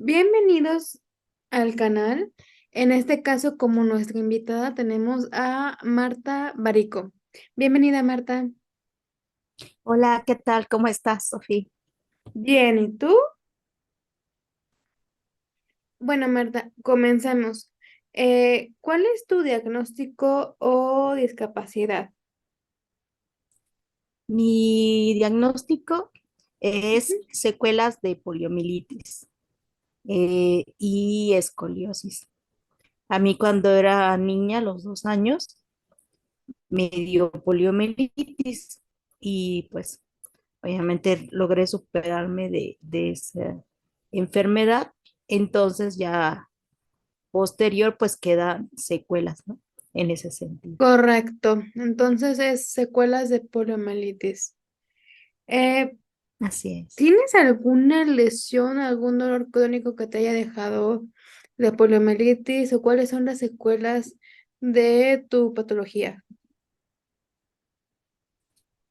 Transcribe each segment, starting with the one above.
Bienvenidos al canal. En este caso, como nuestra invitada, tenemos a Marta Barico. Bienvenida, Marta. Hola, ¿qué tal? ¿Cómo estás, Sofía? Bien, ¿y tú? Bueno, Marta, comencemos. ¿Cuál es tu diagnóstico o discapacidad? Mi diagnóstico Ujú. es secuelas de poliomielitis y escoliosis. A mí cuando era niña, a los 2 años, me dio poliomielitis y pues obviamente logré superarme de esa enfermedad. Entonces ya posterior pues quedan secuelas, ¿no? En ese sentido. Correcto. Entonces es secuelas de poliomielitis. Eh, Así es. ¿Tienes alguna lesión, algún dolor crónico que te haya dejado de poliomielitis o cuáles son las secuelas de tu patología?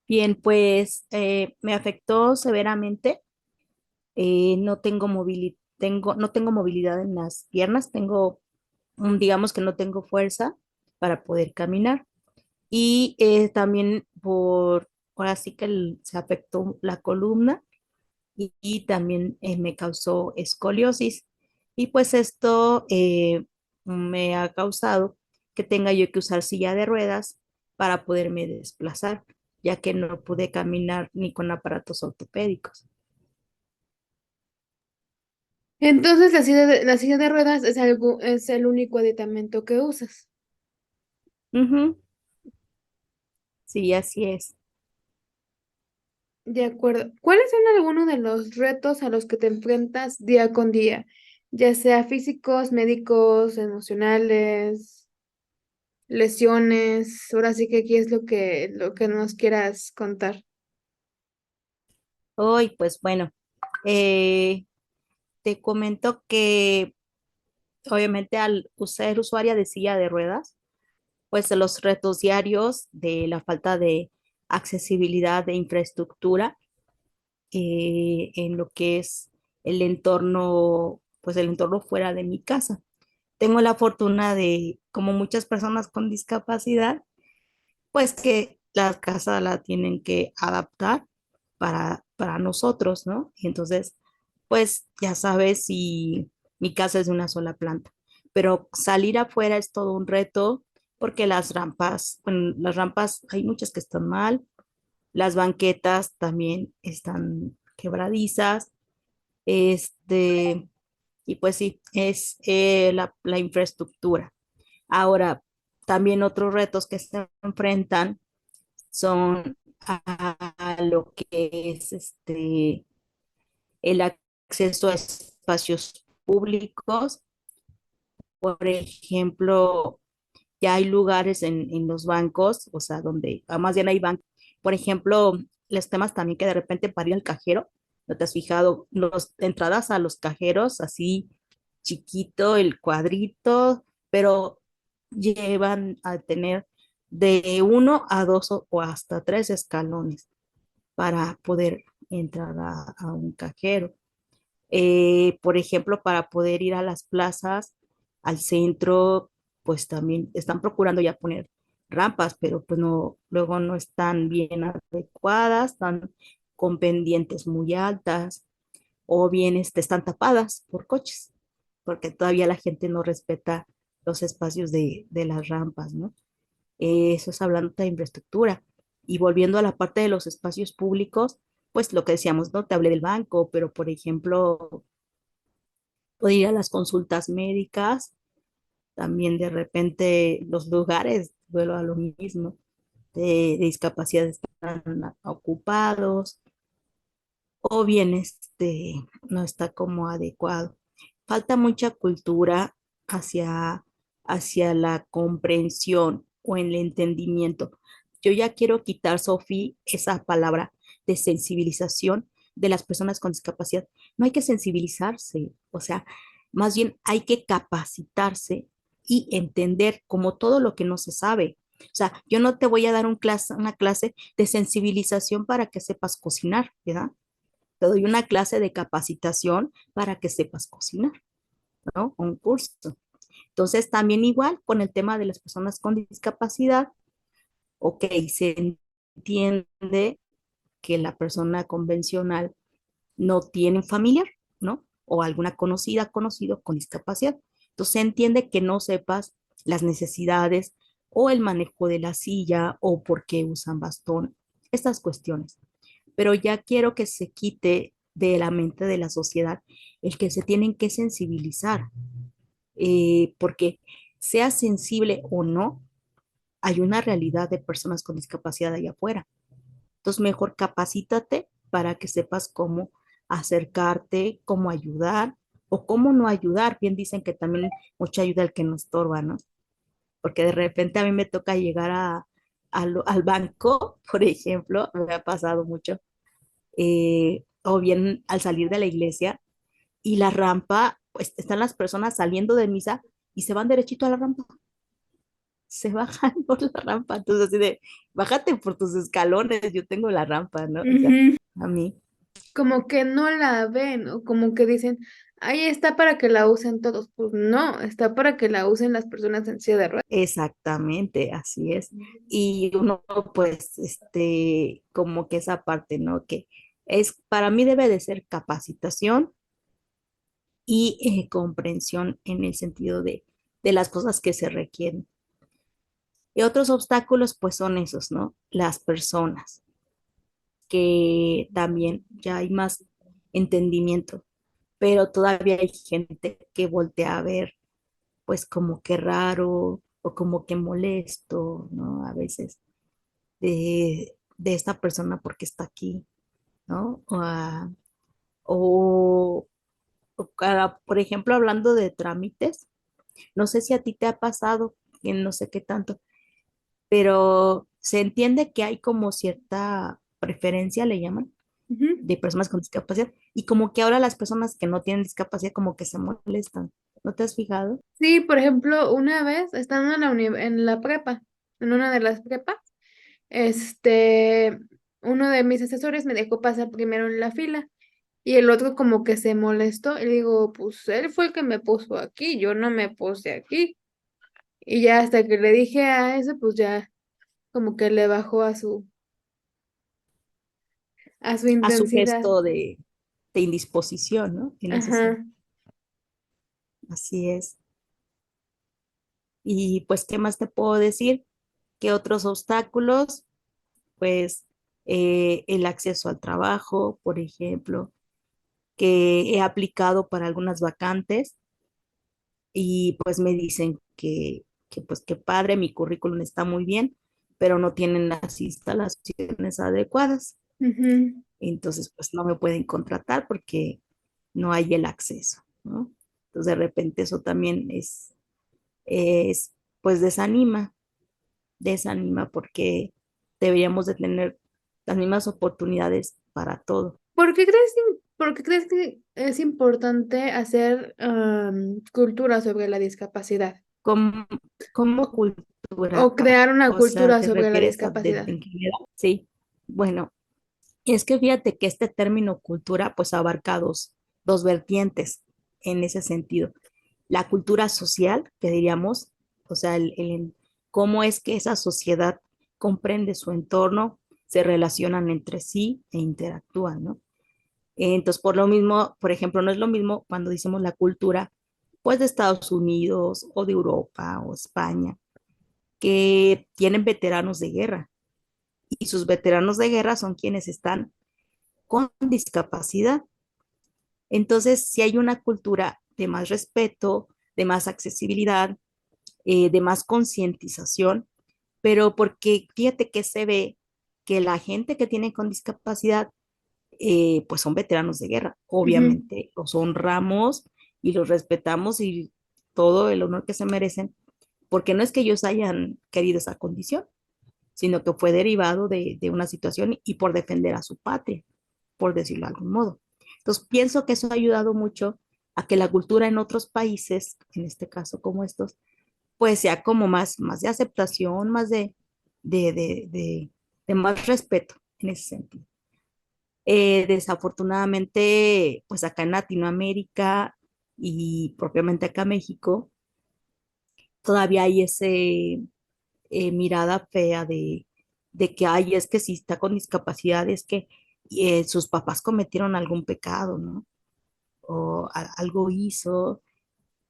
Bien, pues me afectó severamente. No tengo movilidad en las piernas, digamos que no tengo fuerza para poder caminar. Y también ahora sí que se afectó la columna y también me causó escoliosis. Y pues esto me ha causado que tenga yo que usar silla de ruedas para poderme desplazar, ya que no pude caminar ni con aparatos ortopédicos. Entonces la silla de ruedas es algo, es el único aditamento que usas. Ujú. Sí, así es. De acuerdo. ¿Cuáles son algunos de los retos a los que te enfrentas día con día? Ya sea físicos, médicos, emocionales, lesiones. Ahora sí que aquí es lo que nos quieras contar. Hoy, pues bueno, eh, te comento que obviamente al ser usuaria de silla de ruedas, pues los retos diarios de la falta de accesibilidad de infraestructura en lo que es el entorno, pues el entorno fuera de mi casa. Tengo la fortuna de, como muchas personas con discapacidad, pues que la casa la tienen que adaptar para nosotros, ¿no? Y entonces, pues ya sabes si mi casa es de una sola planta, pero salir afuera es todo un reto porque bueno, las rampas hay muchas que están mal, las banquetas también están quebradizas, este, y pues sí, es la infraestructura. Ahora, también otros retos que se enfrentan son a lo que es el acceso a espacios públicos. Por ejemplo, ya hay lugares en los bancos, o sea, donde más bien hay bancos. Por ejemplo, los temas también que de repente para ir al cajero, ¿no te has fijado? Las entradas a los cajeros, así chiquito, el cuadrito, pero llevan a tener de 1 a 2 o hasta 3 escalones para poder entrar a un cajero. Por ejemplo, para poder ir a las plazas, al centro, pues también están procurando ya poner rampas, pero pues no, luego no están bien adecuadas, están con pendientes muy altas o bien están tapadas por coches, porque todavía la gente no respeta los espacios de las rampas, ¿no? Eso es hablando de infraestructura. Y volviendo a la parte de los espacios públicos, pues lo que decíamos, no te hablé del banco, pero por ejemplo, puede ir a las consultas médicas, también de repente los lugares, vuelvo a lo mismo, de discapacidad están ocupados o bien no está como adecuado. Falta mucha cultura hacia, hacia la comprensión o el entendimiento. Yo ya quiero quitar, Sofía, esa palabra de sensibilización de las personas con discapacidad. No hay que sensibilizarse, o sea, más bien hay que capacitarse y entender como todo lo que no se sabe. O sea, yo no te voy a dar una clase de sensibilización para que sepas cocinar, ¿verdad? te doy una clase de capacitación para que sepas cocinar, ¿no? Un curso. Entonces, también igual con el tema de las personas con discapacidad, ok, se entiende que la persona convencional no tiene un familiar, ¿no? O alguna conocida, conocido con discapacidad. Entonces se entiende que no sepas las necesidades o el manejo de la silla o por qué usan bastón, estas cuestiones. Pero ya quiero que se quite de la mente de la sociedad el que se tienen que sensibilizar, porque sea sensible o no, hay una realidad de personas con discapacidad allá afuera. Entonces, mejor capacítate para que sepas cómo acercarte, cómo ayudar o cómo no ayudar. Bien dicen que también mucha ayuda al que no estorba, ¿no? Porque de repente a mí me toca llegar al banco, por ejemplo, me ha pasado mucho, o bien al salir de la iglesia y la rampa, pues están las personas saliendo de misa y se van derechito a la rampa, se bajan por la rampa. Entonces, así de, bájate por tus escalones, yo tengo la rampa, ¿no? O sea, Ujú. a mí. Como que no la ven o como que dicen, ahí está para que la usen todos. Pues no, está para que la usen las personas en silla de ruedas. Exactamente, así es. Y uno, pues, como que esa parte, ¿no? Que para mí debe de ser capacitación y comprensión en el sentido de las cosas que se requieren. Y otros obstáculos, pues, son esos, ¿no? Las personas, que también ya hay más entendimiento, pero todavía hay gente que voltea a ver, pues, como que raro o como que molesto, ¿no? A veces de esta persona porque está aquí, ¿no? O, por ejemplo, hablando de trámites, no sé si a ti te ha pasado, que no sé qué tanto, pero se entiende que hay como cierta preferencia, le llaman, Ujú. de personas con discapacidad, y como que ahora las personas que no tienen discapacidad como que se molestan. ¿No te has fijado? Sí, por ejemplo, una vez estando en la prepa, en una de las prepas, este, uno de mis asesores me dejó pasar primero en la fila y el otro como que se molestó y le digo, pues él fue el que me puso aquí, yo no me puse aquí. Y ya hasta que le dije a eso, pues ya como que le bajó a su A su intensidad. gesto de indisposición, ¿no? En ese sentido. Ajá. Así es. Y pues, ¿qué más te puedo decir? ¿Qué otros obstáculos? Pues el acceso al trabajo, por ejemplo, que he aplicado para algunas vacantes y pues me dicen que pues qué padre, mi currículum está muy bien, pero no tienen las instalaciones adecuadas. Ujú. Entonces, pues no me pueden contratar porque no hay el acceso, ¿no? Entonces, de repente eso también pues desanima porque deberíamos de tener las mismas oportunidades para todo. Por qué crees que es importante hacer cultura sobre la discapacidad? Como, como O cultura, crear una o sea, cultura ¿te sobre la refieres a discapacidad. en general? Sí, bueno, es que fíjate que este término cultura pues abarca dos vertientes en ese sentido. La cultura social, que diríamos, o sea, cómo es que esa sociedad comprende su entorno, se relacionan entre sí e interactúan, ¿no? Entonces, por lo mismo, por ejemplo, no es lo mismo cuando decimos la cultura, pues de Estados Unidos o de Europa o España, que tienen veteranos de guerra y sus veteranos de guerra son quienes están con discapacidad. Entonces, si hay una cultura de más respeto, de más accesibilidad, de más concientización, pero porque fíjate que se ve que la gente que tiene con discapacidad pues son veteranos de guerra. Ujú. Obviamente los honramos y los respetamos y todo el honor que se merecen, porque no es que ellos hayan querido esa condición, sino que fue derivado de una situación y por defender a su patria, por decirlo de algún modo. Entonces, pienso que eso ha ayudado mucho a que la cultura en otros países, en este caso como estos, pues sea como más de aceptación, más de, de más respeto en ese sentido. Desafortunadamente, pues acá en Latinoamérica y propiamente acá en México, todavía hay ese mirada fea de que, ay, es que si está con discapacidad, es que sus papás cometieron algún pecado, ¿no? O algo hizo,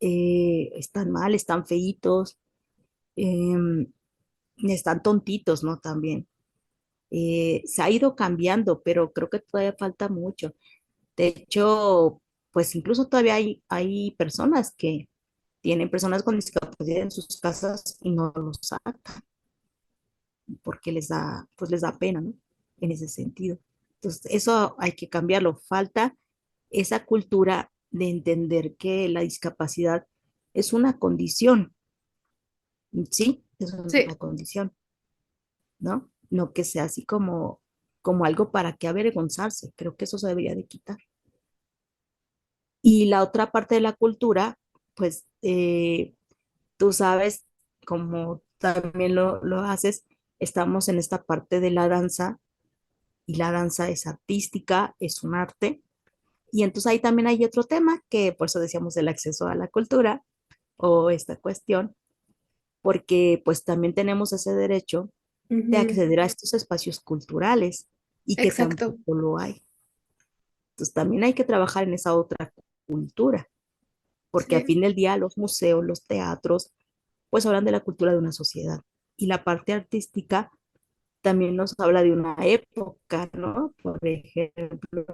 están mal, están feitos, em, están tontitos, ¿no? También. Se ha ido cambiando, pero creo que todavía falta mucho. De hecho, pues incluso todavía hay personas que tienen personas con discapacidad en sus casas y no los sacan porque pues les da pena, ¿no? En ese sentido. Entonces, eso hay que cambiarlo. Falta esa cultura de entender que la discapacidad es una condición, ¿sí? Es Sí, una condición, ¿no? No que sea así como algo para que avergonzarse. Creo que eso se debería de quitar. Y la otra parte de la cultura, pues tú sabes, como también lo haces, estamos en esta parte de la danza y la danza es artística, es un arte. Y entonces ahí también hay otro tema que por eso decíamos el acceso a la cultura o esta cuestión, porque pues también tenemos ese derecho de ujú, acceder a estos espacios culturales y que exacto. tampoco lo hay. Entonces también hay que trabajar en esa otra cultura, porque al Sí, fin del día los museos, los teatros, pues hablan de la cultura de una sociedad. Y la parte artística también nos habla de una época, ¿no? Por ejemplo,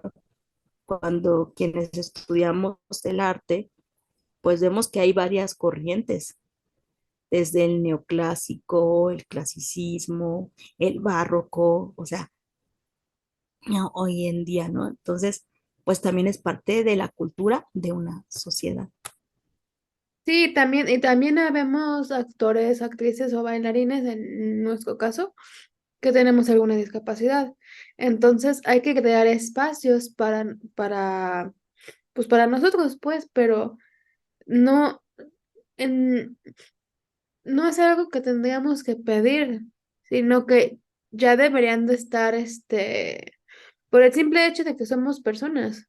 cuando quienes estudiamos el arte, pues vemos que hay varias corrientes, desde el neoclásico, el clasicismo, el barroco, o sea, no, hoy en día, ¿no? Entonces, pues también es parte de la cultura de una sociedad. sí, también, y también habemos actores, actrices o bailarines en nuestro caso que tenemos alguna discapacidad. Entonces hay que crear espacios pues para nosotros, pues, pero no, en, no es algo que tendríamos que pedir, sino que ya deberían de estar, por el simple hecho de que somos personas.